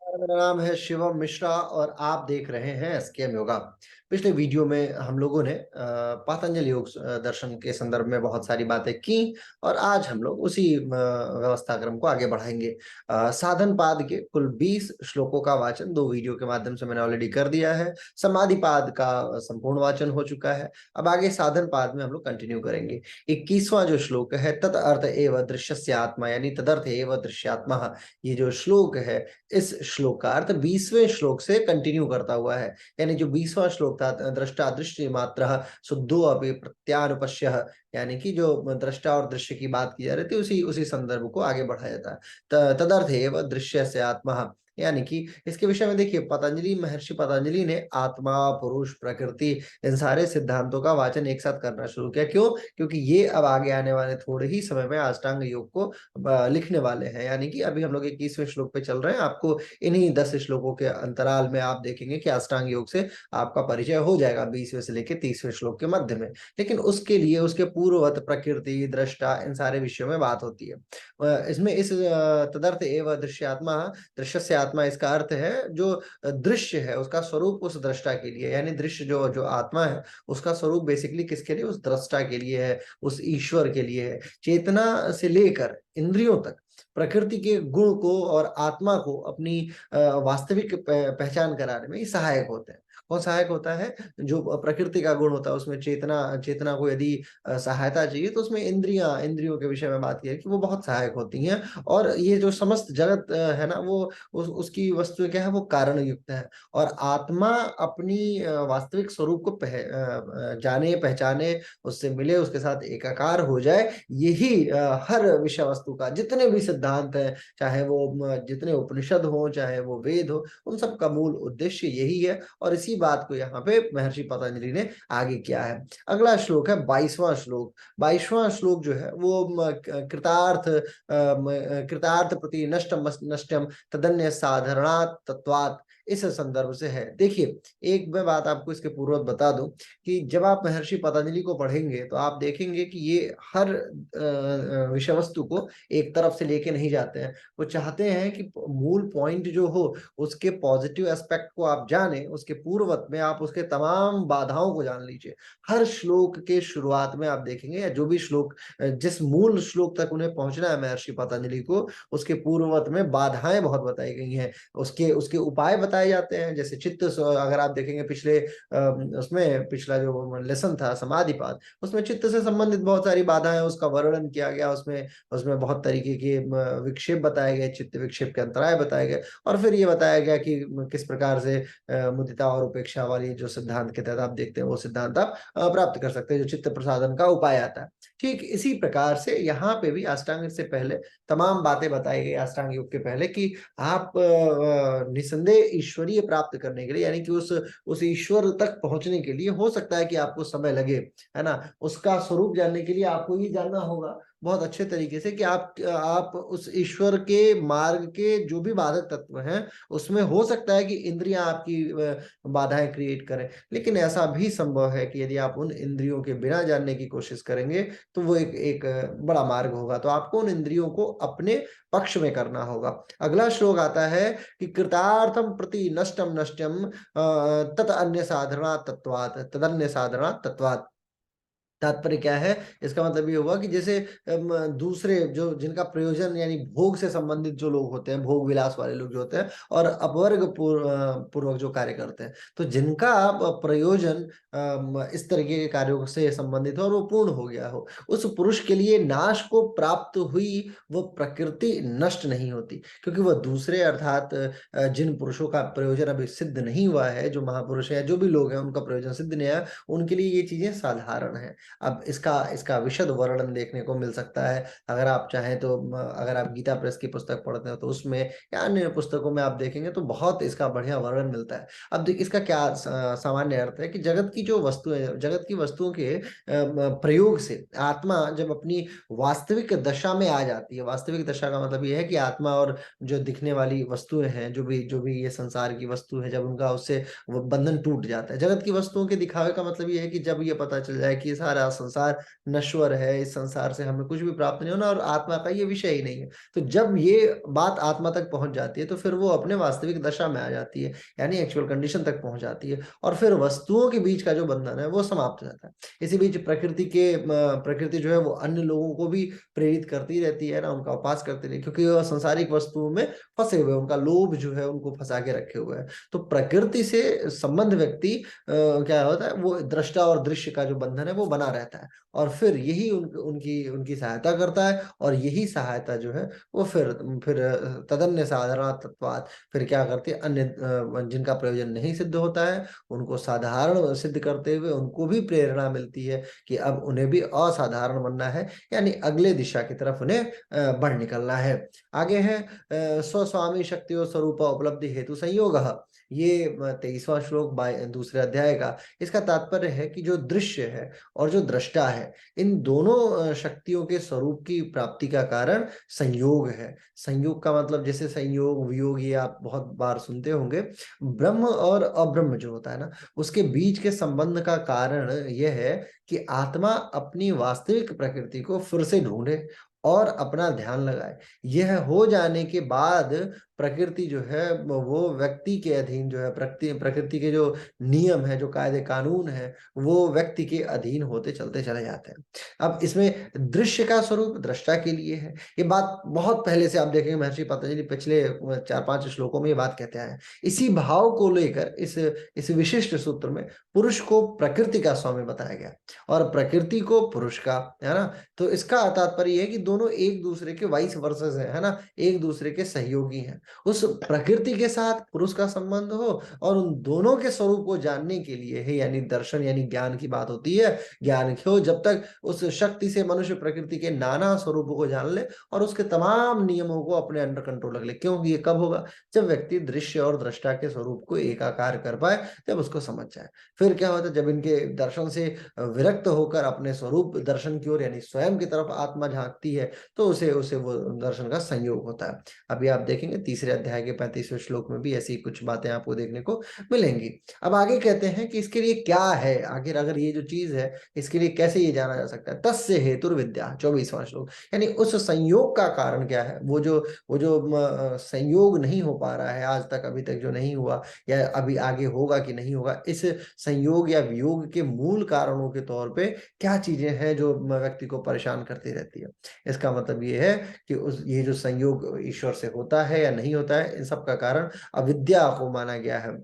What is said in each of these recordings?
मेरा नाम है शिवम मिश्रा और आप देख रहे हैं एसकेएम योगा। पिछले वीडियो में हम लोगों ने पातंजलि योग दर्शन के संदर्भ में बहुत सारी बातें की और आज हम लोग उसी व्यवस्था क्रम को आगे बढ़ाएंगे। साधन पाद के कुल 20 श्लोकों का वाचन 2 वीडियो के माध्यम से मैंने ऑलरेडी कर दिया है। समाधि पाद का संपूर्ण वाचन हो चुका है। अब आगे साधन पाद में हम लोग कंटिन्यू करेंगे। 21वां जो श्लोक है, तत् अर्थ एव दृश्यस्य आत्मा, यानी तदर्थ एव दृश्यात्मा। ये जो श्लोक है, इस श्लोक का अर्थ 20वें श्लोक से कंटिन्यू करता हुआ है। यानी जो 20वां श्लोक था, दृष्टा दृश्य मात्र शुद्धो अपि प्रत्यानुपश्य, यानी कि जो दृष्टा और दृश्य की बात की जा रही थी, उसी उसी संदर्भ को आगे बढ़ाया जाता है। तदर्थ एव दृश्य से आत्मा, यानी कि इसके विषय में देखिए, महर्षि पतंजलि ने आत्मा, पुरुष, प्रकृति, इन सारे सिद्धांतों का वाचन एक साथ करना शुरू किया। क्यों? क्योंकि ये अब आगे आने वाले थोड़े ही समय में अष्टांग योग को लिखने वाले हैं। यानी कि अभी हम लोग 21वें श्लोक पे चल रहे हैं। आपको इन्हीं 10 श्लोकों के अंतराल में आप देखेंगे कि अष्टांग योग से आपका परिचय हो जाएगा 20वें से लेकर 30वें श्लोक के मध्य में। लेकिन उसके लिए उसके पूर्ववत प्रकृति, दृष्टा, इन सारे विषयों में बात होती है। इसमें इस तदर्थ एवं दृश्यात्मा, दृश्य से आत्मा, इसका अर्थ है जो दृश्य है उसका स्वरूप उस दृष्टा के लिए, यानी दृश्य जो जो आत्मा है उसका स्वरूप बेसिकली किसके लिए? उस दृष्टा के लिए है, उस ईश्वर के लिए है। चेतना से लेकर इंद्रियों तक प्रकृति के गुण को और आत्मा को अपनी वास्तविक पहचान कराने में ये सहायक होते हैं। कौन सहायक होता है? जो प्रकृति का गुण होता है उसमें चेतना चेतना को यदि सहायता चाहिए तो उसमें इंद्रियों के विषय में बात की है कि वो बहुत सहायक होती हैं। और ये जो समस्त जगत है ना, वो उसकी वस्तु क्या है? वो कारण युक्त है। और आत्मा अपनी वास्तविक स्वरूप को जाने, पहचाने, उससे मिले, उसके साथ एकाकार हो जाए, यही हर विषय वस्तु का, जितने भी सिद्धांत हैं, चाहे वो जितने उपनिषद हो, चाहे वो वेद हो, उन सब का मूल उद्देश्य यही है। और इसी बात को यहाँ पे महर्षि पतंजलि ने आगे किया है। अगला श्लोक है 22वां श्लोक। 22वां श्लोक जो है वो कृतार्थ प्रति नष्टम नष्टम तदन्य साधारणात् तत्वात्, इस संदर्भ से है। देखिए, एक मैं बात आपको इसके पूर्व बता दूं कि जब आप महर्षि पतंजलि को पढ़ेंगे तो आप देखेंगे कि ये हर विषय वस्तु को एक तरफ से लेके नहीं जाते हैं। वो चाहते हैं कि मूल पॉइंट जो हो उसके पॉजिटिव एस्पेक्ट को आप जाने, उसके पूर्ववत में आप उसके तमाम बाधाओं को जान लीजिए। हर श्लोक के शुरुआत में आप देखेंगे, या जो भी श्लोक, जिस मूल श्लोक तक उन्हें पहुंचना है महर्षि पतंजलि को, उसके पूर्ववत में बाधाएं बहुत बताई गई हैं। उसके उसके उपाय बताए जाते हैं। जैसे अगर आप देखेंगे पिछले उसमें पिछला जो लेसन था समाधिपाद, उसमें चित्त से संबंधित बहुत सारी बाधाएं, उसका वर्णन किया गया। उसमें उसमें बहुत तरीके के विक्षेप बताए गए, चित्त विक्षेप के अंतराय बताए गए। और फिर ये बताया गया कि किस प्रकार से मुदिता और उपेक्षा वाली जो सिद्धांत के तहत आप देखते हैं, वो सिद्धांत आप प्राप्त कर सकते हैं, जो चित्त प्रसादन का उपाय आता है। ठीक इसी प्रकार से यहाँ पे भी अष्टांग से पहले तमाम बातें बताई गई, अष्टांग योग के पहले, कि आप निसंदेह ईश्वरीय प्राप्त करने के लिए, यानी कि उस ईश्वर तक पहुंचने के लिए हो सकता है कि आपको समय लगे, है ना। उसका स्वरूप जानने के लिए आपको ये जानना होगा बहुत अच्छे तरीके से कि आप उस ईश्वर के मार्ग के जो भी बाधक तत्व हैं, उसमें हो सकता है कि इंद्रियां आपकी बाधाएं क्रिएट करें। लेकिन ऐसा भी संभव है कि यदि आप उन इंद्रियों के बिना जानने की कोशिश करेंगे तो वो एक एक बड़ा मार्ग होगा। तो आपको उन इंद्रियों को अपने पक्ष में करना होगा। अगला श्लोक आता है कि कृतार्थम प्रति नष्टम नष्टम तत अन्य साधना तत्वात्, तदन्य साधना तत्वात्। तात्पर्य क्या है? इसका मतलब ये हुआ कि जैसे दूसरे जो जिनका प्रयोजन, यानी भोग से संबंधित जो लोग होते हैं, भोग विलास वाले लोग जो होते हैं, और अपवर्ग पूर्वक जो कार्य करते हैं, तो जिनका प्रयोजन इस तरीके के कार्यों से संबंधित हो और वो पूर्ण हो गया हो, उस पुरुष के लिए नाश को प्राप्त हुई वो प्रकृति नष्ट नहीं होती। क्योंकि वह दूसरे, अर्थात जिन पुरुषों का प्रयोजन अभी सिद्ध नहीं हुआ है, जो महापुरुष है, जो भी लोग हैं उनका प्रयोजन सिद्ध नहीं है, उनके लिए ये चीजें साधारण है। अब इसका इसका विशद वर्णन देखने को मिल सकता है। अगर आप चाहें तो अगर आप गीता प्रेस की पुस्तक पढ़ते हो तो उसमें, या अन्य पुस्तकों में आप देखेंगे तो बहुत इसका बढ़िया वर्णन मिलता है। अब देखिए, इसका क्या सामान्य अर्थ है कि जगत की जो वस्तु है, जगत की वस्तुओं के प्रयोग से आत्मा जब अपनी वास्तविक दशा में आ जाती है, वास्तविक दशा का मतलब ये है कि आत्मा और जो दिखने वाली वस्तुएं हैं, जो भी ये संसार की वस्तु है, जब उनका उससे वो बंधन टूट जाता है। जगत की वस्तुओं के दिखावे का मतलब ये है कि जब ये पता चल जाए कि ये सारे हमारा संसार नश्वर है, इस संसार से हमें कुछ भी प्राप्त नहीं होना और आत्मा का ये विषय ही नहीं है। तो जब ये बात आत्मा तक पहुंच जाती है तो फिर वो अपने वास्तविक दशा में आ जाती है, यानी एक्चुअल कंडीशन तक पहुंच जाती है, और फिर वस्तुओं के बीच का जो बंधन है वो समाप्त हो जाता है। इसी बीच प्रकृति जो है वो अन्य लोगों को भी प्रेरित करती रहती है ना, उनका उपास करती रहती है, क्योंकि वो सांसारिक वस्तुओं में फंसे हुए हैं, उनका लोभ जो है उनको फंसा के रखे हुए है। तो प्रकृति से संबंध व्यक्ति क्या होता है, वो दृष्टा और दृश्य का जो बंधन है वो बना रहता है, और फिर यही उनकी उनकी सहायता करता है, और यही सहायता जो है वो फिर तदन्य साधारण तत्वात् फिर क्या करती है, अन्य जिनका प्रयोजन नहीं सिद्ध होता है उनको साधारण सिद्ध करते हुए उनको भी प्रेरणा मिलती है कि अब उन्हें भी असाधारण बनना है, यानी अगले दिशा की तरफ उन्हें बढ़ निकलना है। आगे है स्वस्वामी शक्तियों स्वरूप उपलब्धि हेतु संयोग। ये 23वां श्लोक दूसरे अध्याय का। इसका तात्पर्य है कि जो दृश्य है और जो दृष्टा है, इन दोनों शक्तियों के स्वरूप की प्राप्ति का कारण संयोग है। संयोग का मतलब जैसे संयोग वियोग ये आप बहुत बार सुनते होंगे। ब्रह्म और अब्रह्म जो होता है ना, उसके बीच के संबंध का कारण यह है कि आत्मा अपनी वास्तविक प्रकृति को फिर से ढूंढे और अपना ध्यान लगाए। यह हो जाने के बाद प्रकृति जो है वो व्यक्ति के अधीन जो है, प्रकृति प्रकृति के जो नियम है, जो कायदे कानून है, वो व्यक्ति के अधीन होते चलते चले जाते हैं। अब इसमें दृश्य का स्वरूप दृष्टा के लिए है। ये बात बहुत पहले से आप देखेंगे, महर्षि पतंजलि पिछले 4-5 श्लोकों में ये बात कहते हैं। इसी भाव को लेकर इस विशिष्ट सूत्र में पुरुष को प्रकृति का स्वामी बताया गया और प्रकृति को पुरुष का, है ना। तो इसका तात्पर्य यह है कि दोनों एक दूसरे के वाइस वर्सेस है ना, एक दूसरे के सहयोगी हैं। उस प्रकृति के साथ पुरुष का संबंध हो और उन दोनों के स्वरूप को जानने के लिए है, यानी दर्शन यानी ज्ञान की बात होती है। ज्ञान क्यों, जब तक उस शक्ति से मनुष्य प्रकृति के नाना स्वरूपों को जान ले और उसके तमाम नियमों को अपने अंडर कंट्रोल रख ले। क्यों, ये कब होगा, जब व्यक्ति दृश्य और दृष्टा के स्वरूप को एकाकार कर पाए, जब उसको समझ जाए। फिर क्या होता है, जब इनके दर्शन से विरक्त होकर अपने स्वरूप दर्शन की ओर यानी स्वयं की तरफ आत्मा झांकती है, तो उसे उसे वो दर्शन का संयोग होता है। अभी आप देखेंगे तीसरे अध्याय के 35वें श्लोक में भी ऐसी कुछ बातें आपको देखने को मिलेंगी। अब आगे कहते हैं कि इसके लिए क्या है, आखिर अगर ये जो चीज है इसके लिए कैसे ये जाना जा सकता है। तस्य हेतुर्विद्या, 24वां श्लोक, यानी उस संयोग का कारण क्या है। वो जो संयोग नहीं हो पा रहा है आज तक, अभी तक जो नहीं हुआ या अभी आगे होगा कि नहीं होगा, इस संयोग या वियोग के मूल कारणों के तौर पे क्या चीजें हैं जो व्यक्ति को परेशान करती रहती है। इसका मतलब ये है कि ये जो संयोग ईश्वर से होता है या नहीं होता है, इन सब का कारण अविद्या को माना गया है।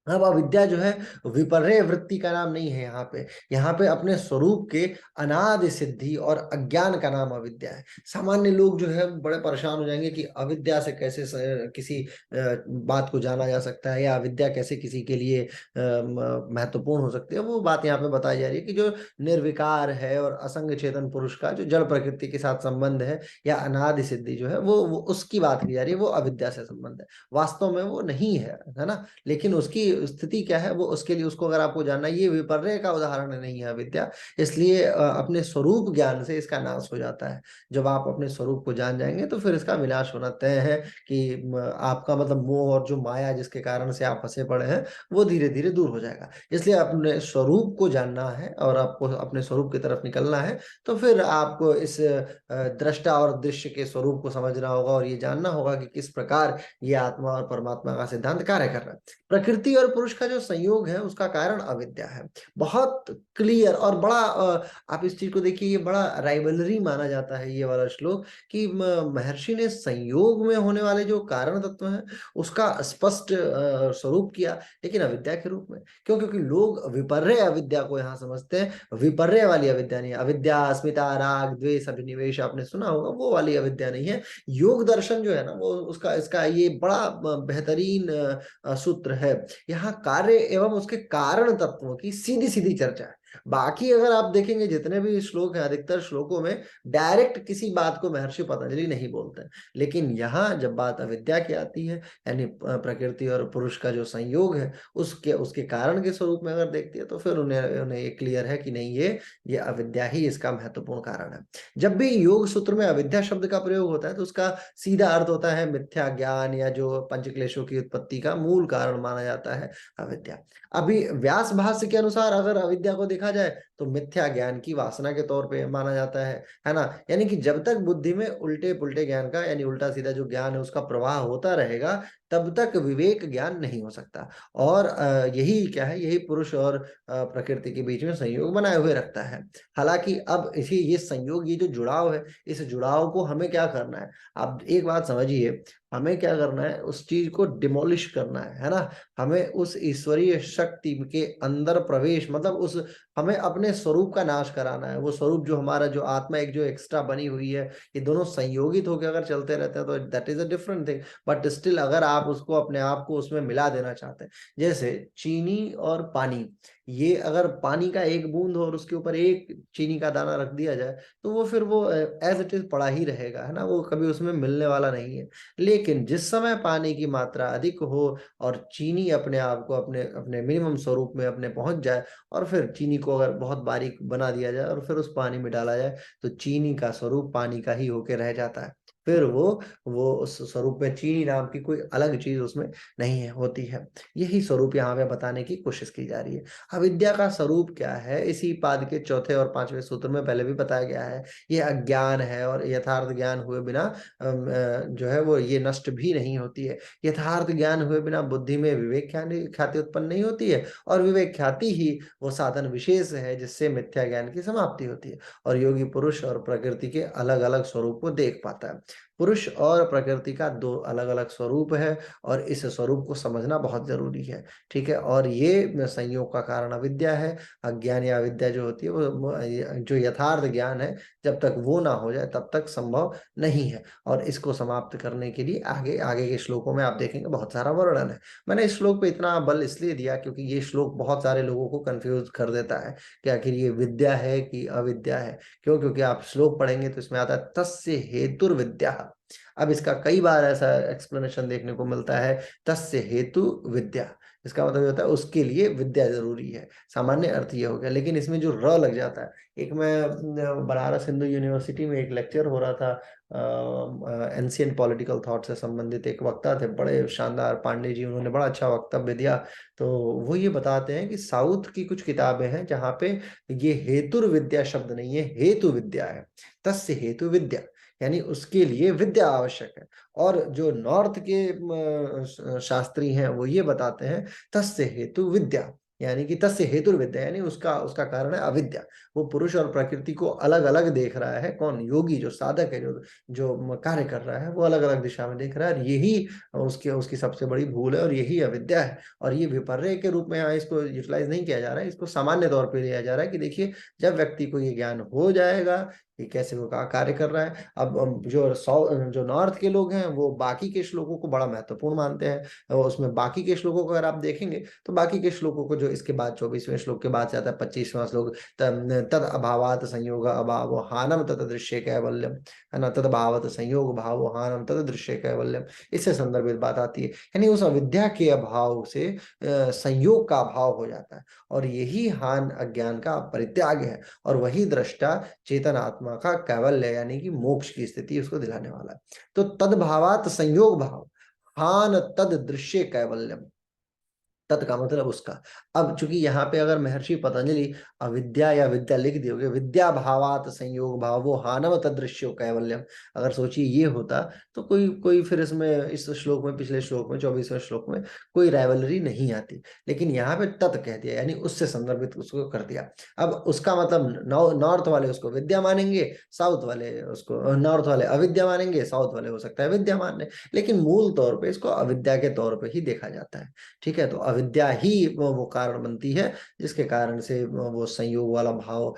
अब अविद्या जो है विपर्य वृत्ति का नाम नहीं है। यहाँ पे अपने स्वरूप के अनादि सिद्धि और अज्ञान का नाम अविद्या है। सामान्य लोग जो है बड़े परेशान हो जाएंगे कि अविद्या से कैसे किसी बात को जाना जा सकता है, या अविद्या कैसे किसी के लिए महत्वपूर्ण हो सकती है। वो बात यहाँ पे बताई जा रही है कि जो निर्विकार है और असंग चेतन पुरुष का जो जड़ प्रकृति के साथ संबंध है, या अनादि सिद्धि जो है वो उसकी बात की जा रही है, वो अविद्या से संबंध है। वास्तव में वो नहीं है ना, लेकिन उसकी स्थिति क्या है, वो उसके लिए उसको अगर आपको जानना, ये विपर्य का उदाहरण नहीं है अविद्या। इसलिए अपने स्वरूप ज्ञान से इसका नाश हो जाता है। जब आप अपने स्वरूप को जान जाएंगे तो फिर इसका विनाश होना तय है कि आपका मतलब मोह और जो माया जिसके कारण से आप फंसे पड़े हैं वो धीरे धीरे दूर हो जाएगा। इसलिए अपने स्वरूप को जानना है और आपको अपने स्वरूप की तरफ निकलना है। तो फिर आपको इस दृष्टा और दृश्य के स्वरूप को समझना होगा और ये जानना होगा कि किस प्रकार ये आत्मा और परमात्मा का सिद्धांत कार्य कर रहा है। प्रकृति और पुरुष का जो संयोग है उसका कारण अविद्या है। बहुत क्लियर और बड़ा आप इस चीज को देखिए, ये बड़ा राइवलरी माना जाता है ये वाला श्लोक, कि महर्षि ने संयोग में होने वाले जो कारण तत्व हैं उसका स्पष्ट स्वरूप किया, लेकिन अविद्या के रूप में। क्यों, क्योंकि लोग विपर्य अविद्या को यहाँ समझते हैं। विपर्य वाली अविद्या नहीं, अविद्या अस्मिता राग द्वेष अभिनिवेश आपने सुना होगा, वो वाली अविद्या नहीं है। योग दर्शन जो है ना, वो उसका इसका ये बड़ा बेहतरीन सूत्र है। यहाँ कार्य एवं उसके कारण तत्वों की सीधी सीधी चर्चा है। बाकी अगर आप देखेंगे जितने भी श्लोक हैं, अधिकतर श्लोकों में डायरेक्ट किसी बात को महर्षि पतंजलि नहीं बोलते हैं। लेकिन यहाँ जब बात अविद्या की आती है, यानी प्रकृति और पुरुष का जो संयोग है उसके उसके कारण के स्वरूप में अगर देखती है, तो फिर उन्हें ये क्लियर है कि नहीं, ये अविद्या ही इसका महत्वपूर्ण कारण है। जब भी योग सूत्र में अविद्या शब्द का प्रयोग होता है तो उसका सीधा अर्थ होता है मिथ्या ज्ञान, या जो पंच क्लेशों की उत्पत्ति का मूल कारण माना जाता है अविद्या। अभी व्यास भाष्य के अनुसार अगर अविद्या को देखा जाए तो मिथ्या ज्ञान की वासना के तौर पे माना जाता है ना। यानी कि जब तक बुद्धि में उल्टे पुल्टे ज्ञान का यानी उल्टा सीधा जो ज्ञान है उसका प्रवाह होता रहेगा, तब तक विवेक ज्ञान नहीं हो सकता। और यही क्या है, यही पुरुष और प्रकृति के बीच में संयोग बनाए हुए रखता है। हालांकि अब इसी ये संयोग, ये जो जुड़ाव है, इस जुड़ाव को हमें क्या करना है, आप एक बात समझिए, हमें क्या करना है, उस चीज को डिमोलिश करना है ना। हमें उस ईश्वरीय शक्ति के अंदर प्रवेश, मतलब उस, हमें अपने स्वरूप का नाश कराना है। वो स्वरूप जो हमारा, जो आत्मा एक जो एक्स्ट्रा बनी हुई है, ये दोनों संयोगित होकर अगर चलते रहते हैं तो that is a different thing. But still अगर आप उसको, अपने आप को उसमें मिला देना चाहते हैं, जैसे चीनी और पानी, ये अगर पानी का एक बूंद हो और उसके ऊपर एक चीनी का दाना रख दिया जाए, तो वो फिर वो एज इट इज पड़ा ही रहेगा, है ना, वो कभी उसमें मिलने वाला नहीं है। लेकिन जिस समय पानी की मात्रा अधिक हो और चीनी अपने आप को अपने अपने मिनिमम स्वरूप में अपने पहुंच जाए, और फिर चीनी को अगर बहुत बारीक बना दिया जाए और फिर उस पानी में डाला जाए, तो चीनी का स्वरूप पानी का ही होके रह जाता है। फिर वो उस स्वरूप में चीनी नाम की कोई अलग चीज उसमें नहीं है, होती है। यही स्वरूप यहाँ पे बताने की कोशिश की जा रही है। अविद्या का स्वरूप क्या है, इसी पाद के चौथे और पांचवें सूत्र में पहले भी बताया गया है। ये अज्ञान है, और यथार्थ ज्ञान हुए बिना जो है वो ये नष्ट भी नहीं होती है। यथार्थ ज्ञान हुए बिना बुद्धि में विवेक ख्याति उत्पन्न नहीं होती है, और विवेक ख्याति ही वो साधन विशेष है जिससे मिथ्या ज्ञान की समाप्ति होती है, और योगी पुरुष और प्रकृति के अलग अलग स्वरूप को देख पाता है। पुरुष और प्रकृति का दो अलग अलग स्वरूप है, और इस स्वरूप को समझना बहुत जरूरी है। ठीक है, और ये संयोग का कारण अविद्या है। अज्ञान या अविद्या जो होती है वो जो यथार्थ ज्ञान है, जब तक वो ना हो जाए तब तक संभव नहीं है। और इसको समाप्त करने के लिए आगे आगे के श्लोकों में आप देखेंगे बहुत सारा वर्णन है। मैंने इस श्लोक पे इतना बल इसलिए दिया क्योंकि ये श्लोक बहुत सारे लोगों को कंफ्यूज कर देता है कि आखिर ये विद्या है कि अविद्या है। क्यों? क्योंकि आप श्लोक पढ़ेंगे तो इसमें आता है तस्य हेतुर्विद्या। अब इसका कई बार ऐसा एक्सप्लेनेशन देखने को मिलता है, तस्य हेतु विद्या, इसका मतलब ये होता है उसके लिए विद्या जरूरी है। सामान्य अर्थ ये हो गया, लेकिन इसमें जो र लग जाता है, एक मैं बनारस हिंदू यूनिवर्सिटी में एक लेक्चर हो रहा था, एंशियंट पॉलिटिकल थॉट से संबंधित एक वक्ता थे, बड़े शानदार पांडे जी, उन्होंने बड़ा अच्छा वक्तव्य दिया। तो वो ये बताते हैं कि साउथ की कुछ किताबें हैं जहाँ पे ये हेतुर्विद्या शब्द नहीं है, हेतु विद्या है। तस्य हेतु विद्या, यानी उसके लिए विद्या आवश्यक है। और जो नॉर्थ के शास्त्री हैं वो ये बताते हैं तस्य हेतु विद्या, यानी कि तस्य हेतु विद्या, यानी उसका उसका कारण है अविद्या। वो पुरुष और प्रकृति को अलग अलग देख रहा है, कौन? योगी, जो साधक है, जो जो कार्य कर रहा है, वो अलग अलग दिशा में देख रहा है, और यही उसके उसकी सबसे बड़ी भूल है, और यही अविद्या है। और ये विपर्य के रूप में यहाँ इसको यूटिलाइज नहीं किया जा रहा है, इसको सामान्य तौर पर लिया जा रहा है कि देखिए, जब व्यक्ति को ये ज्ञान हो जाएगा कि कैसे वो कार्य कर रहा है। अब जो नॉर्थ के लोग हैं वो बाकी के श्लोकों को बड़ा महत्वपूर्ण मानते हैं, और उसमें बाकी के श्लोकों को अगर आप देखेंगे तो बाकी के श्लोकों को, जो इसके बाद 24वें श्लोक के बाद से आता है 25वां श्लोक, तद अभावात संयोग अभाव हानम तद दृश्य कैवल्यम, है ना, तद अभावत संयोग भाव हानम तद दृश्य कैवल्यम, इससे संदर्भित बात आती है। यानी उस अविद्या के अभाव से संयोग का अभाव हो जाता है, और यही हान अज्ञान का परित्याग है, और वही दृष्टा चेतन आत्मा का कैवल्य यानी कि मोक्ष की स्थिति उसको दिलाने वाला है। तो तद भावात संयोग भाव हान तद दृश्य कैवल्यम, तत् का मतलब उसका। अब चूंकि यहाँ पे अगर महर्षि पतंजलि अविद्या या विद्या लिख दियोगे, विद्या भावात संयोग भावो हानव तदृश्यो कैवल्यम, अगर सोचिए ये होता तो कोई कोई फिर इसमें, इस श्लोक में, पिछले श्लोक में 24वें श्लोक में कोई राइवलरी नहीं आती। लेकिन यहाँ पे तत् कह दिया, यानी उससे संदर्भित उसको कर दिया। अब उसका मतलब नॉर्थ वाले उसको विद्या मानेंगे, साउथ वाले उसको, नॉर्थ वाले अविद्या मानेंगे, साउथ वाले हो सकता है विद्या मान लें, लेकिन मूल तौर पर इसको अविद्या के तौर पर ही देखा जाता है। ठीक है, तो अविद्या ही वो कारण बनती है जिसके कारण से वो संयोग वाला भाव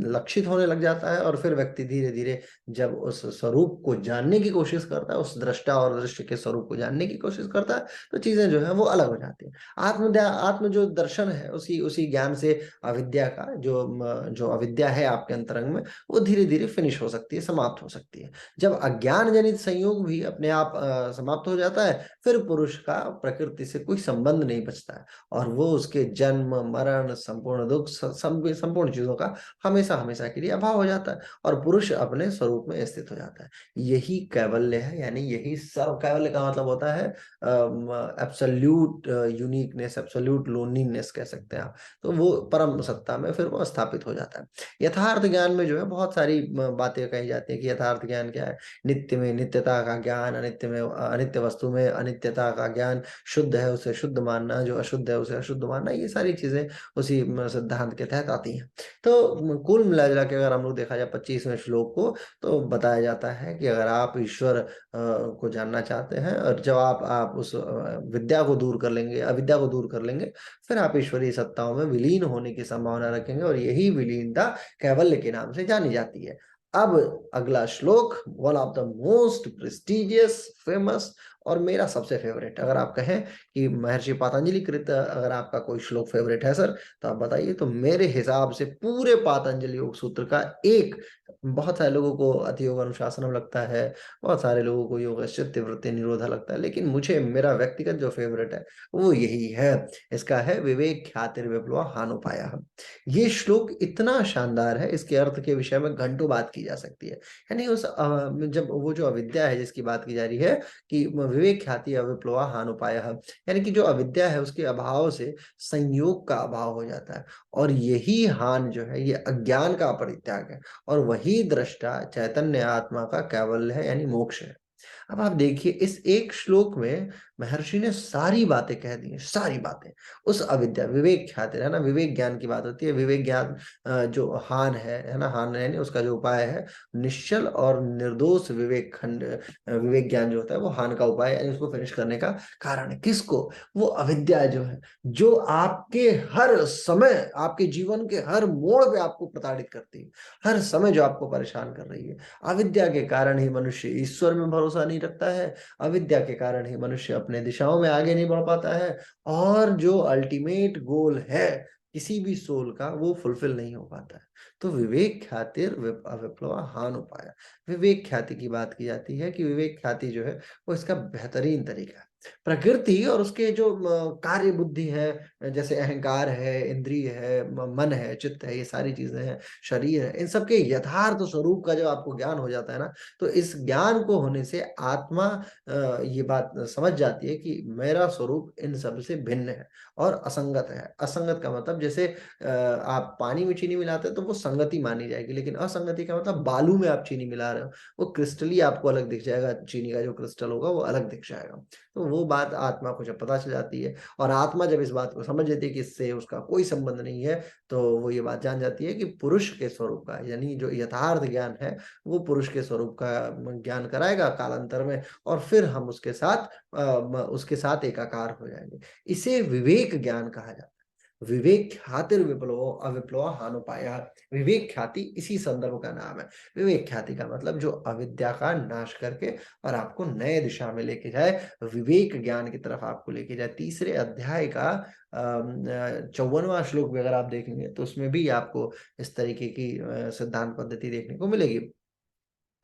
लक्षित होने लग जाता है, और फिर व्यक्ति धीरे धीरे जब उस स्वरूप को जानने की कोशिश करता है, उस दृष्टा और दृश्य के स्वरूप को जानने की कोशिश करता है, तो चीजें जो है वो अलग हो जाती है। आत्म जो दर्शन है, उसी उसी ज्ञान से अविद्या का जो अविद्या है आपके अंतरंग में, वो धीरे धीरे फिनिश हो सकती है, समाप्त हो सकती है। जब अज्ञान जनित संयोग भी अपने आप समाप्त हो जाता है, फिर पुरुष का प्रकृति से कोई संबंध नहीं नहीं बचता है और वो उसके जन्म, मरण, संपूर्ण दुःख संपूर्ण चीज़ों का हमेशा-हमेशा के लिए अभाव हो जाता है और पुरुष अपने स्वरूप में स्थित हो जाता है। यही कैवल्य है, यानी यही सर्व कैवल्य का मतलब होता है एब्सोल्यूट यूनिकनेस, एब्सोल्यूट लोनलीनेस कह सकते हैं आप। तो वो परम सत्ता में फिर वो स्थापित हो जाता है। यथार्थ ज्ञान में जो है बहुत सारी बातें कही जाती हैं कि यथार्थ ज्ञान क्या है? नित्य में नित्यता का ज्ञान, अनित्य में अनित्य वस्तु में अनित्यता का ज्ञान, शुद्ध है उसे शुद्ध मानना, जो अशुद्ध है उसे अशुद्ध मानना, ये सारी चीज़ें उसी सिद्धांत के तहत आती हैं। तो कुल मिला-जुला के अगर हम लोग देखा जाए 25वें श्लोक को, तो बताया जाता है कि अगर आप ईश्वर को जानना चाहते हैं और जब आप उस विद्या को दूर कर लेंगे, अविद्या को दूर कर लेंगे, फिर आप ईश्वरीय सत्ताओं में विलीन होने की संभावना रखेंगे और यही विलीनता कैवल्य के नाम से जानी जाती है। अब अगला श्लोक, one of the most prestigious, famous और मेरा सबसे फेवरेट। अगर आप कहें कि महर्षि पतंजलि कृत अगर आपका कोई श्लोक फेवरेट है सर, तो आप बताइए। तो मेरे हिसाब से पूरे पातंजलि योग सूत्र का एक, बहुत सारे लोगों को अति योग अनुशासनम लगता है, बहुत सारे लोगों को योग चित्त वृत्ति निरोधा लगता है, लेकिन मुझे मेरा व्यक्तिगत जो फेवरेट है वो यही है। इसका है विवेक ख्यातिर विप्लवा हानुपाया। ये श्लोक इतना शानदार है, इसके अर्थ के विषय में घंटों बात की जा सकती है। यानी जब वो जो अविद्या है जिसकी बात की जा रही है कि विवेक ख्याति अविप्लवा हानुपायः, यानी कि जो अविद्या है उसके अभाव से संयोग का अभाव हो जाता है और यही हान जो है ये अज्ञान का परित्याग है और वही दृष्टा चैतन्य आत्मा का कैवल्य है, यानी मोक्ष है। अब आप देखिए इस एक श्लोक में महर्षि ने सारी बातें कह दी हैं, सारी बातें। उस अविद्या, विवेक ख्याति है ना, विवेक ज्ञान की बात होती है। विवेक ज्ञान जो हान है ना, हान यानी उसका जो उपाय है, निश्चल और निर्दोष विवेक खंड, विवेक ज्ञान जो होता है वो हान का उपाय है, यानी उसको फिनिश करने का कारण है। किसको? वो अविद्या जो है, जो आपके हर समय, आपके जीवन के हर मोड़ पे आपको प्रताड़ित करती है, हर समय जो आपको परेशान कर रही है। अविद्या के कारण ही मनुष्य ईश्वर में भरोसा नहीं रखता है, अविद्या के कारण ही मनुष्य अपने दिशाओं में आगे नहीं बढ़ पाता है और जो अल्टीमेट गोल है किसी भी सोल का, वो फुलफिल नहीं हो पाता है। तो विवेक ख्यातिर विप्लवा हान उपाय। विवेक ख्याति की बात की जाती है कि विवेक ख्याति जो है वो इसका बेहतरीन तरीका है। प्रकृति और उसके जो कार्य बुद्धि है, जैसे अहंकार है, इंद्रिय है, मन है, चित्त है, ये सारी चीजें हैं, शरीर है, इन सब के यथार्थ स्वरूप का जब आपको ज्ञान हो जाता है ना, तो इस ज्ञान को होने से आत्मा ये बात समझ जाती है कि मेरा स्वरूप इन सब से भिन्न है और असंगत है। असंगत का मतलब जैसे आप पानी में चीनी मिलाते हैं तो वो संगति मानी जाएगी, लेकिन असंगति का मतलब बालू में आप चीनी मिला रहे हो, वो क्रिस्टली आपको अलग दिख जाएगा, चीनी का जो क्रिस्टल होगा वो अलग दिख जाएगा। तो वो बात आत्मा को जब पता चल जाती है और आत्मा जब इस बात को समझ लेती है कि इससे उसका कोई संबंध नहीं है, तो वो ये बात जान जाती है कि पुरुष के स्वरूप का, यानी जो यथार्थ ज्ञान है, वो पुरुष के स्वरूप का ज्ञान कराएगा कालांतर में और फिर हम उसके साथ एकाकार हो जाएंगे। इसे विवेक ज्ञान कहा जाता है। विवेक ख्यातिर विप्लवो अविप्लवा हानुपाया। विवेक ख्याति इसी संदर्भ का नाम है। विवेक ख्याति का मतलब जो अविद्या का नाश करके और आपको नए दिशा में लेके जाए, विवेक ज्ञान की तरफ आपको लेके जाए। तीसरे अध्याय का 54वां श्लोक भी अगर आप देखेंगे तो उसमें भी आपको इस तरीके की सिद्धांत पद्धति देखने को मिलेगी।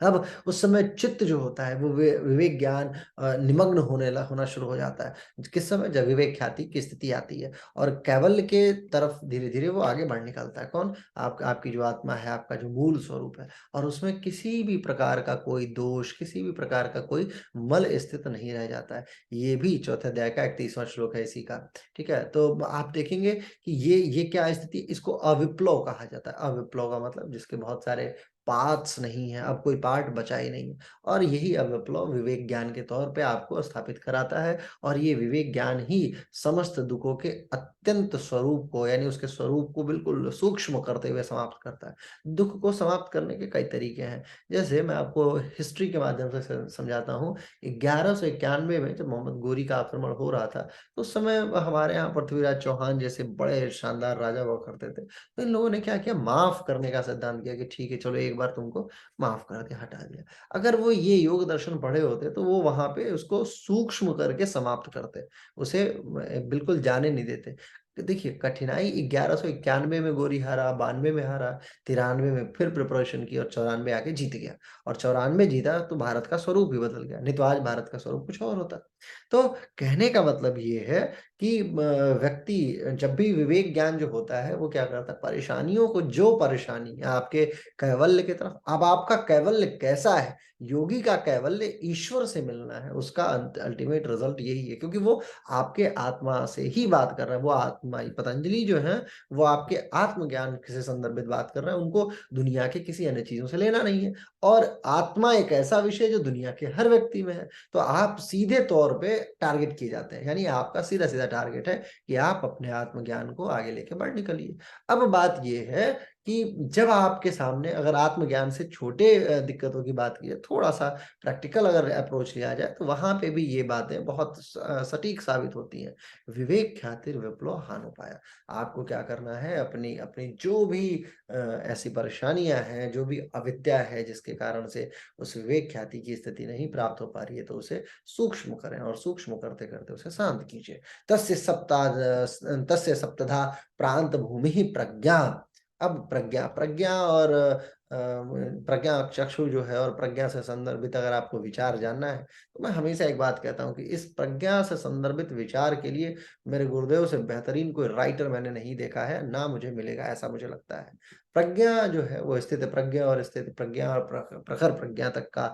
अब उस समय चित्त जो होता है वो विवेक ज्ञान निमग्न होना शुरू हो जाता है। किस समय? जब विवेक ख्याति की स्थिति आती है और कैवल्य के तरफ धीरे-धीरे वो आगे बढ़ निकलता है। कौन? आपकी जो आत्मा है, आपका जो मूल स्वरूप है और उसमें किसी भी प्रकार का कोई दोष, किसी भी प्रकार का कोई मल स्थित नहीं रह जाता है। ये भी चौथे अध्याय का 31वां श्लोक है इसी का। ठीक है? तो आप देखेंगे कि ये क्या स्थिति, इसको अविप्लव कहा जाता है। अविप्लव का मतलब जिसके बहुत सारे पार्ट्स नहीं है, अब कोई पार्ट बचा ही नहीं है और यही अविप्लव विवेक ज्ञान के तौर पे आपको स्थापित कराता है और ये विवेक ज्ञान ही समस्त दुखों के अत्यंत स्वरूप को, यानी उसके स्वरूप को बिल्कुल सूक्ष्म करते हुए समाप्त करता है। दुःख को समाप्त करने के कई तरीके हैं। जैसे मैं आपको हिस्ट्री के माध्यम से समझाता हूँ। 1191 में जब मोहम्मद गोरी का आक्रमण हो रहा था, तो उस समय हमारे यहाँ पृथ्वीराज चौहान जैसे बड़े शानदार राजा हुआ करते थे। तो इन लोगों ने क्या किया, माफ करने का सिद्धांत किया कि ठीक है चलो एक बार तुमको माफ कर दिया, हटा दिया। अगर वो ये योग दर्शन पढ़े होते तो वो वहां पे उसको सूक्ष्म करके समाप्त करते, उसे बिल्कुल जाने नहीं देते। देखिए कठिनाई 1191 में गोरी हारा, 92 में हारा, 93 में फिर प्रिपरेशन की और 94 आके जीत गया। और 94 जीता तो भारत का स्वरूप ही बदल गया, नहीं तो आज भारत का स्वरूप कुछ और होता। तो कहने का मतलब ये है कि व्यक्ति जब भी विवेक ज्ञान जो होता है वो क्या करता है, परेशानियों को, जो परेशानी आपके कैवल्य की तरफ, अब आपका कैवल्य कैसा है, योगी का कैवल्य ईश्वर से मिलना है, उसका अल्टीमेट रिजल्ट यही है, क्योंकि वो आपके आत्मा से ही बात कर रहा है। वो आत्मा ही पतंजलि जो है वो आपके आत्मज्ञान से संदर्भित बात कर रहा है, उनको दुनिया के किसी अन्य चीजों से लेना नहीं है। और आत्मा एक ऐसा विषय जो दुनिया के हर व्यक्ति में है, तो आप सीधे तौर पे टारगेट किए जाते हैं, यानी आपका सीधा सीधा टारगेट है कि आप अपने आत्मज्ञान को आगे लेके बढ़ निकलिए। अब बात ये है कि जब आपके सामने अगर आत्मज्ञान से छोटे दिक्कतों की बात की जाए, थोड़ा-सा प्रैक्टिकल अगर अप्रोच लिया जाए, तो वहाँ पे भी ये बातें बहुत सटीक साबित होती हैं। विवेक ख्यातिर् विप्लव हानुपाया। आपको क्या करना है, अपनी अपनी जो भी ऐसी परेशानियाँ हैं, जो भी अविद्या है जिसके कारण से उस विवेक ख्याति की स्थिति नहीं प्राप्त हो पा रही है, तो उसे सूक्ष्म करें और सूक्ष्म करते-करते उसे शांत कीजिए। तस्य सप्तधा प्रांत भूमिः प्रज्ञा। अब प्रज्ञा प्रज्ञा और प्रज्ञा चक्षु जो है और प्रज्ञा से संदर्भित अगर आपको विचार जानना है, तो मैं हमेशा एक बात कहता हूँ कि इस प्रज्ञा से संदर्भित विचार के लिए मेरे गुरुदेव से बेहतरीन कोई राइटर मैंने नहीं देखा है, ना मुझे मिलेगा, ऐसा मुझे लगता है। प्रज्ञा जो है वो स्थित प्रज्ञा और स्थिति प्रज्ञा और प्रखर प्रज्ञा तक का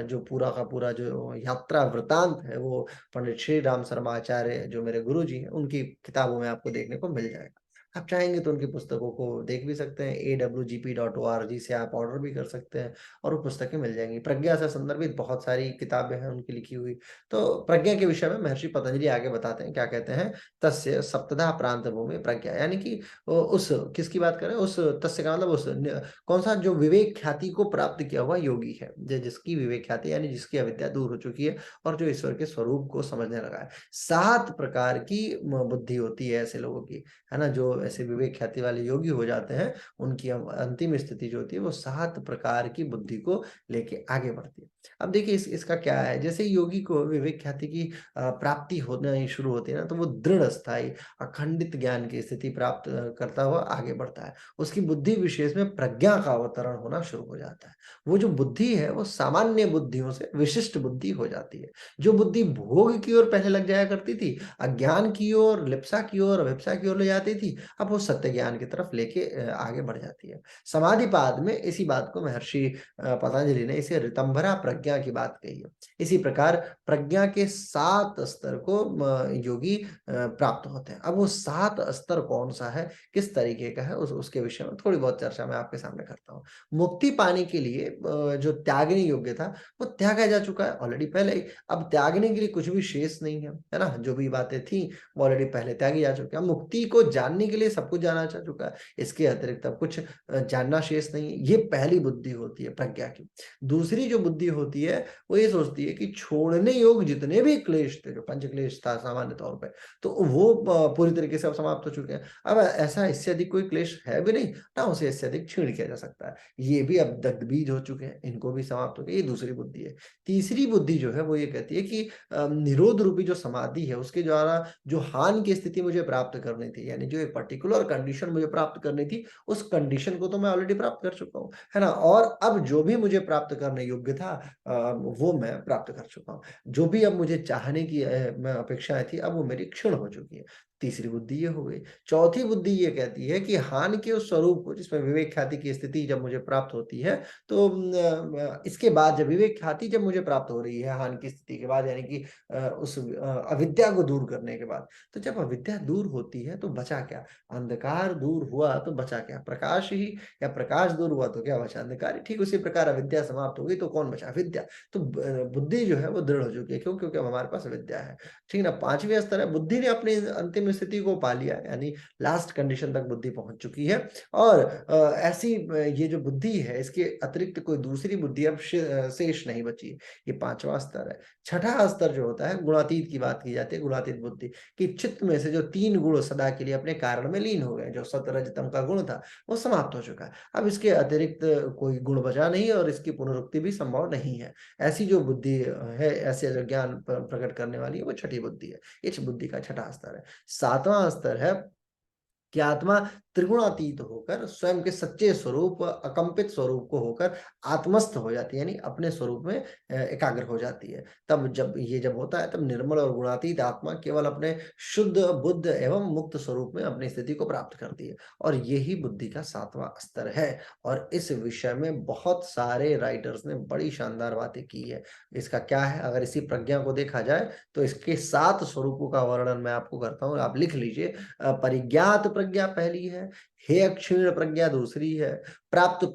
जो पूरा का पूरा जो यात्रा वृतांत है, वो पंडित श्री राम शर्मा आचार्य जो मेरे गुरुजी हैं, उनकी किताबों में आपको देखने को मिल जाएगा। आप चाहेंगे तो उनकी पुस्तकों को देख भी सकते हैं, awgp.org से आप ऑर्डर भी कर सकते हैं और वो पुस्तकें मिल जाएँगी। प्रज्ञा से संदर्भित बहुत सारी किताबें हैं उनकी लिखी हुई। तो प्रज्ञा के विषय में महर्षि पतंजलि आगे बताते हैं, क्या कहते हैं? तस्य सप्तधा प्रांत भूमि प्रज्ञा, यानी कि उस किसकी बात कर रहे हैं? उस तस्य का मतलब उस न कौन-सा, जो विवेक ख्याति को प्राप्त किया हुआ योगी है, जिसकी विवेक ख्याति यानी जिसकी अविद्या दूर हो चुकी है और जो ईश्वर के स्वरूप को समझने लगा है। 7 प्रकार की बुद्धि होती है ऐसे लोगों की। है ना? जो ऐसे विवेक ख्याति वाले योगी हो जाते हैं, उनकी अंतिम स्थिति जो होती है वो 7 प्रकार की बुद्धि को लेके आगे बढ़ती है। अब देखिए इसका क्या है, जैसे ही योगी को विवेक ख्याति की प्राप्ति होना ही शुरू होती है ना, तो वो दृढ़ स्थायी अखंडित ज्ञान की स्थिति प्राप्त करता हुआ आगे बढ़ता है। उसकी बुद्धि विशेष में प्रज्ञा का अवतरण होना शुरू हो जाता है। वो जो बुद्धि है वो सामान्य बुद्धियों से विशिष्ट बुद्धि हो जाती है। जो बुद्धि भोग की ओर पहले लग जाया करती थी, अज्ञान की ओर, लिप्सा की ओर, अभिप्सा की ओर ले जाती थी, अब वो सत्य ज्ञान की तरफ लेके आगे बढ़ जाती है। समाधिपाद में इसी बात को महर्षि पतंजलि ने इसे ऋतंभरा प्रज्ञा की बात कही है। इसी प्रकार प्रज्ञा के 7 स्तर को योगी प्राप्त होते हैं। अब वो 7 स्तर कौन-सा है, किस तरीके का है, उसके विषय में थोड़ी बहुत चर्चा मैं आपके सामने करता हूँ। मुक्ति पाने के लिए जो त्यागने योग्य था, वो त्यागा जा चुका है ऑलरेडी पहले ही। अब त्यागने के लिए कुछ भी शेष नहीं है ना? जो भी बातें थी वो ऑलरेडी पहले त्यागी जा चुकी है। अब मुक्ति को जानने के लिए सब कुछ जाना जा चुका है। इसके अतिरिक्त अब कुछ जानना शेष नहीं है। ये पहली बुद्धि होती है प्रज्ञा की। दूसरी जो बुद्धि होती है, वो ये सोचती है कि छोड़ने योग्य जितने भी क्लेश थे, जो पंच क्लेश था सामान्य तौर पे, तो वो पूरी तरीके से अब समाप्त हो चुके हैं। अब ऐसा इससे अधिक कोई क्लेश है भी नहीं, ना उसे इससे अधिक क्षीण किया जा सकता है। ये भी अब दग्धबीज हो चुके हैं, इनको भी समाप्त हो गया। ये दूसरी बुद्धि है। तीसरी बुद्धि जो है वो ये कहती है कि निरोध रूपी जो समाधि है, उसके द्वारा जो हान की स्थिति मुझे प्राप्त करनी थी, यानी जो एक पर्टिकुलर कंडीशन मुझे प्राप्त करनी थी, उस कंडीशन को तो मैं ऑलरेडी प्राप्त कर चुका हूँ, है ना? और अब जो भी मुझे प्राप्त करने योग्य था वो मैं प्राप्त कर चुका हूँ। जो भी अब मुझे चाहने की अपेक्षाएँ थी, अब वो मेरी क्षीण हो चुकी है। तीसरी बुद्धि ये हो गई। चौथी बुद्धि ये कहती है कि हान के उस स्वरूप को, जिसमें विवेक ख्याति की स्थिति जब मुझे प्राप्त होती है, तो इसके बाद जब विवेक ख्याति जब मुझे प्राप्त हो रही है हान की स्थिति के बाद, यानी कि उस अविद्या को दूर करने के बाद, तो जब अविद्या दूर होती है तो बचा क्या? अंधकार दूर हुआ तो बचा क्या? प्रकाश ही, या प्रकाश दूर हुआ तो क्या बचा? अंधकार ही। ठीक उसी प्रकार अविद्या समाप्त हो गई तो कौन बचा? अविद्या। तो बुद्धि जो है वो दृढ़ हो चुकी है। क्यों? क्योंकि अब हमारे पास अविद्या है। ठीक ना? 5वीं स्तर है, बुद्धि ने अपनी अंतिम स्थिति को पा लिया, यानी लास्ट कंडीशन तक बुद्धि पहुँच चुकी है। और ऐसी ये जो बुद्धि है, इसके अतिरिक्त कोई दूसरी बुद्धि अब शेष नहीं बची। ये 5वां स्तर है। छठा स्तर जो होता है, गुणातीत की बात की जाती है, गुणातीत बुद्धि, कि चित्त में से जो 3 गुण सदा के लिए अपने कारण में लीन हो गए, जो सत रज तम का गुण था, वो समाप्त हो चुका है। अब इसके अतिरिक्त कोई गुण बचा नहीं और इसकी पुनरुक्ति भी संभव नहीं है। ऐसी जो बुद्धि है, ऐसे जो ज्ञान प्रकट करने वाली है, वो छठी बुद्धि है। इस बुद्धि का छठा स्तर है। 7वां स्तर है कि आत्मा त्रिगुणातीत होकर स्वयं के सच्चे स्वरूप, अकंपित स्वरूप को होकर आत्मस्थ हो जाती है, यानी अपने स्वरूप में एकाग्र हो जाती है। तब जब होता है, तब निर्मल और गुणातीत आत्मा केवल अपने शुद्ध, बुद्ध एवं मुक्त स्वरूप में अपनी स्थिति को प्राप्त करती है, और यही बुद्धि का 7वां स्तर है। और इस विषय में बहुत सारे राइटर्स ने बड़ी शानदार बातें की है। इसका क्या है, अगर इसी प्रज्ञा को देखा जाए तो इसके 7 स्वरूपों का वर्णन मैं आपको करता हूँ, आप लिख लीजिए। परिज्ञात प्रज्ञा पहली है, हेय क्षीण प्रज्ञा दूसरी है, प्राप्ति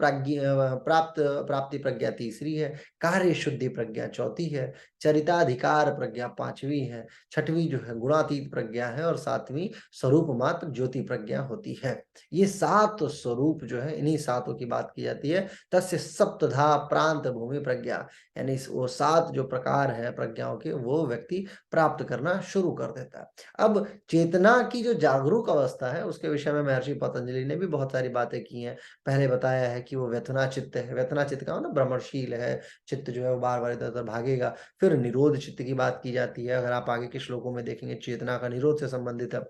प्रज्ञा तीसरी है, कार्य शुद्धि प्रज्ञा चौथी है, चरिताधिकार प्रज्ञा पांचवी है, छठवीं जो है गुणातीत प्रज्ञा है, और सातवीं स्वरूप मात्र ज्योति प्रज्ञा होती है। ये 7 स्वरूप जो है, इन्हीं सातों की बात की जाती है। तस्य सप्तधा प्रांत भूमि प्रज्ञा, यानी वो 7 जो प्रकार है प्रज्ञाओं के, वो व्यक्ति प्राप्त करना शुरू कर देता है। अब चेतना की जो जागरूक अवस्था है, उसके विषय में महर्षि पतंजलि ने भी बहुत सारी बातें की हैं। पहले बताया है कि वो व्यथना चित्त है, व्यथना चित्त का मतलब भ्रमणशील है, चित्त जो है वो बार-बार इधर-उधर भागेगा। फिर निरोध चित्त की बात की जाती है, अगर आप आगे के श्लोकों में देखेंगे चेतना का निरोध से संबंधित है।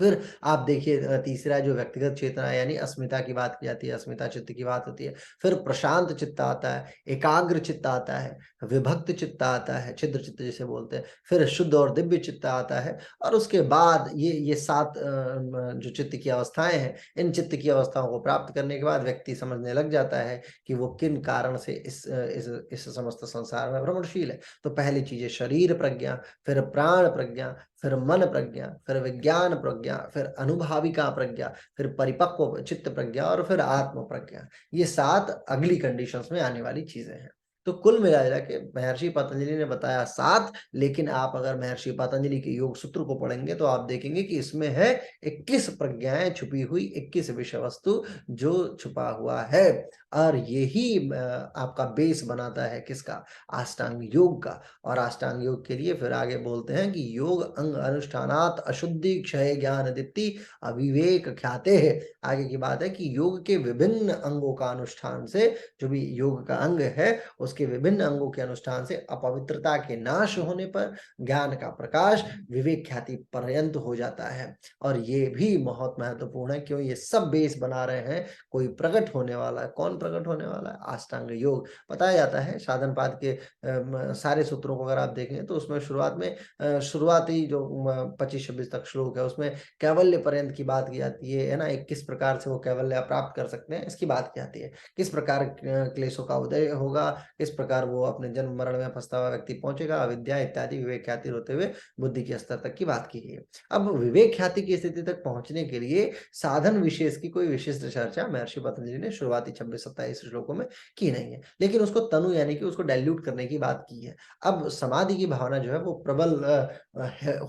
फिर आप देखिए तीसरा जो व्यक्तिगत चेतना है, यानी अस्मिता की बात की जाती है, अस्मिता चित्त की बात होती है। फिर प्रशांत चित्त आता है, एकाग्र चित्त आता है, विभक्त चित्त आता है, छिद्र चित्त जिसे बोलते हैं। फिर शुद्ध और दिव्य चित्त आता है, और उसके बाद ये 7 जो चित्त की अवस्थाएँ हैं, इन चित्त की अवस्थाओं को प्राप्त करने के बाद व्यक्ति समझने लग जाता है कि वो किन कारण से इस समस्त संसार में भ्रमणशील है। तो पहली चीज़ है शरीर प्रज्ञा, फिर प्राण प्रज्ञा, फिर मन प्रज्ञा, फिर विज्ञान प्रज्ञा, फिर अनुभाविका प्रज्ञा, फिर परिपक्व चित्त प्रज्ञा, और फिर आत्म प्रज्ञा। ये 7 अगली कंडीशंस में आने वाली चीजें हैं। तो कुल मिला के महर्षि पतंजलि ने बताया 7, लेकिन आप अगर महर्षि पतंजलि के योग सूत्र को पढ़ेंगे तो आप देखेंगे कि इसमें है 21 प्रज्ञाएं छुपी हुई, 21 विषय वस्तु जो छुपा हुआ है। और यही आपका बेस बनाता है किसका, अष्टांग योग का। और अष्टांग योग के लिए फिर आगे बोलते हैं कि योग अंग अनुष्ठानात अशुद्धि क्षय ज्ञान दीप्ति अविवेक ख्याते है। आगे की बात है कि योग के विभिन्न अंगों का अनुष्ठान से, जो भी योग का अंग है उसके विभिन्न अंगों के अनुष्ठान से अपवित्रता के नाश होने पर ज्ञान का प्रकाश विवेक ख्याति पर्यंत हो जाता है। और ये भी बहुत महत्वपूर्ण है, क्यों, ये सब बेस बना रहे हैं। कोई प्रकट होने वाला है, कौन प्रकट होने वाला है, अष्टांग योग। बताया जाता है साधन पाद के सारे सूत्रों को अगर आप देखें तो उसमें शुरुआत में शुरुआती जो 25-26 तक श्लोक है, उसमें कैवल्य पर्यंत की बात की जाती है ना, किस प्रकार से वो कैवल्य प्राप्त कर सकते हैं इसकी बात की जाती है। किस प्रकार क्लेशों का उदय होगा, किस प्रकार वो अपने जन्म मरण में फंसता हुआ व्यक्ति पहुंचेगा, अविद्या इत्यादि विवेक ख्याति होते हुए बुद्धि के स्तर तक की बात की गई है। अब विवेक ख्याति की स्थिति तक पहुंचने के लिए साधन विशेष की कोई विशिष्ट चर्चा महर्षि पतंजलि ने शुरुआती 26-27 श्लोकों में की नहीं है, लेकिन उसको तनु यानी कि उसको डाइल्यूट करने की बात की है। अब समाधि की भावना जो है वो प्रबल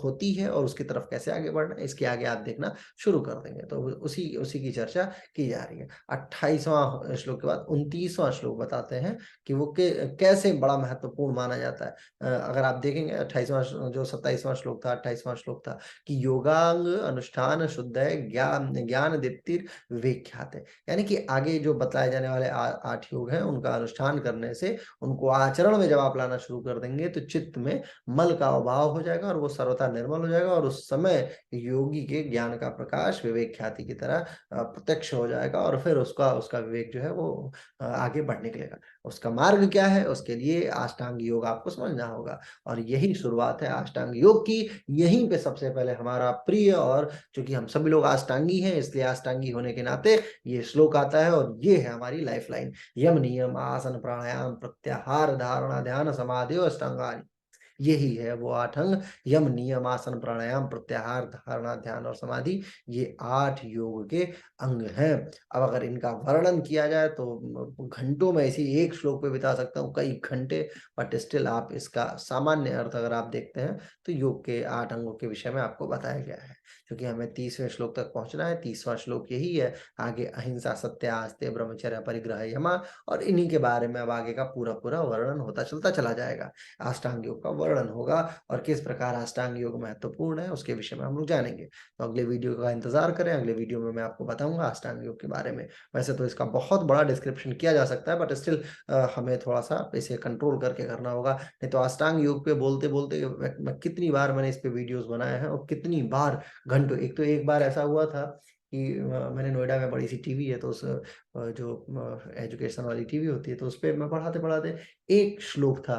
होती है, और उसकी तरफ कैसे आगे बढ़ना है इसके आगे आप देखना शुरू कर देंगे, तो उसी उसी की चर्चा की जा रही है। 28वां श्लोक के बाद 29वां श्लोक बताते हैं कि वो कैसे बड़ा महत्वपूर्ण माना जाता है। अगर आप देखेंगे 28वां जो 27वां श्लोक था, 28वां श्लोक था कि योगांग अनुष्ठान शुद्ध है, ज्ञान ज्ञान दीप्तिर विवेख्यात है। यानी कि आगे जो बताए जाने वाले 8 योग हैं उनका अनुष्ठान करने से, उनको आचरण में जब आप लाना शुरू कर देंगे तो चित्त में मल का अभाव हो जाएगा, और वो सर्वथा निर्मल हो जाएगा, और उस समय योगी के ज्ञान का प्रकाश विवेक ख्याति की तरह प्रत्यक्ष हो जाएगा, और फिर उसका उसका विवेक जो है वो आगे बढ़ निकलेगा। उसका मार्ग क्या है, उसके लिए अष्टांग योग आपको समझना होगा, और यही शुरुआत है अष्टांग योग की। यहीं पे सबसे पहले हमारा प्रिय, और चूंकि हम सभी लोग अष्टांगी हैं इसलिए अष्टांगी होने के नाते ये श्लोक आता है, और ये है हमारी लाइफ लाइन। यम नियम आसन प्राणायाम प्रत्याहार धारणा ध्यान समाधि और अष्टांगानि, यही है वो 8 अंग। यम नियम आसन प्राणायाम प्रत्याहार धारणा ध्यान और समाधि, ये 8 योग के अंग हैं। अब अगर इनका वर्णन किया जाए तो घंटों में इसी एक श्लोक पे बिता सकता हूँ, कई घंटे, बट स्टिल आप इसका सामान्य अर्थ अगर आप देखते हैं तो योग के 8 अंगों के विषय में आपको बताया गया है। क्योंकि हमें 30वें श्लोक तक पहुंचना है, 30वां श्लोक यही है। आगे अहिंसा सत्य आस्ते ब्रह्मचर्य परिग्रह यमा, और इन्हीं के बारे में अब आगे का पूरा पूरा वर्णन होता चलता चला जाएगा। अष्टांग योग का वर्णन होगा और किस प्रकार अष्टांग योग महत्वपूर्ण है उसके विषय में हम लोग जानेंगे। तो अगले वीडियो का इंतजार करें, अगले वीडियो में मैं आपको बताऊँगा अष्टांग योग के बारे में। वैसे तो इसका बहुत बड़ा डिस्क्रिप्शन किया जा सकता है, बट स्टिल हमें थोड़ा-सा इसे कंट्रोल करके करना होगा। नहीं तो अष्टांग योग पे बोलते-बोलते मैं कितनी बार मैंने इस पे वीडियोज़ बनाए हैं और कितनी बार घंटों, एक बार ऐसा हुआ था कि मैंने नोएडा में बड़ी-सी टीवी है, तो उस जो एजुकेशन वाली टीवी होती है, तो उसपे मैं पढ़ाते-पढ़ाते एक श्लोक था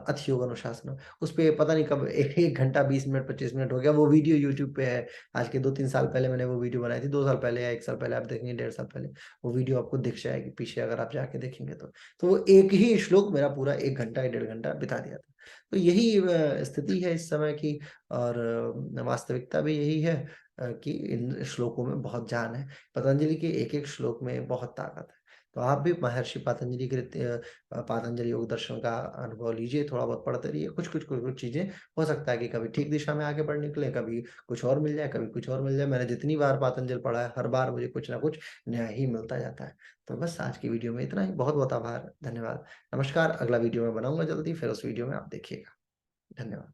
अथियोग अनुशासनम, उसपे पता नहीं कब 1 घंटा 20 मिनट 25 मिनट हो गया। वो वीडियो यूट्यूब पे है। आज के 2-3 साल पहले मैंने वो वीडियो बनाई थी, 2 साल पहले या 1 साल पहले आप देखेंगे, 1.5 साल पहले। वो वीडियो आपको दिख जाएगी पीछे अगर आप जाके देखेंगे तो। तो वो एक ही श्लोक मेरा पूरा 1 घंटा या 1.5 घंटा बिता दिया था। तो यही स्थिति है इस समय की और वास्तविकता भी यही है कि इन श्लोकों में बहुत जान है। पतंजलि के एक-एक श्लोक में बहुत ताकत है। तो आप भी महर्षि पतंजलि के पातंजलि योग दर्शन का अनुभव लीजिए, थोड़ा बहुत पढ़ते रहिए। कुछ चीज़ें हो सकता है कि कभी ठीक दिशा में आगे बढ़ निकलें, कभी कुछ और मिल जाए, कभी कुछ और मिल जाए। मैंने जितनी बार पातंजलि पढ़ा है, हर बार मुझे कुछ ना कुछ नया ही मिलता जाता है। तो बस आज की वीडियो में इतना ही। बहुत-बहुत आभार, धन्यवाद। नमस्कार, अगला वीडियो मैं बनाऊँगा जल्दी, फिर उस वीडियो में आप देखिएगा। धन्यवाद।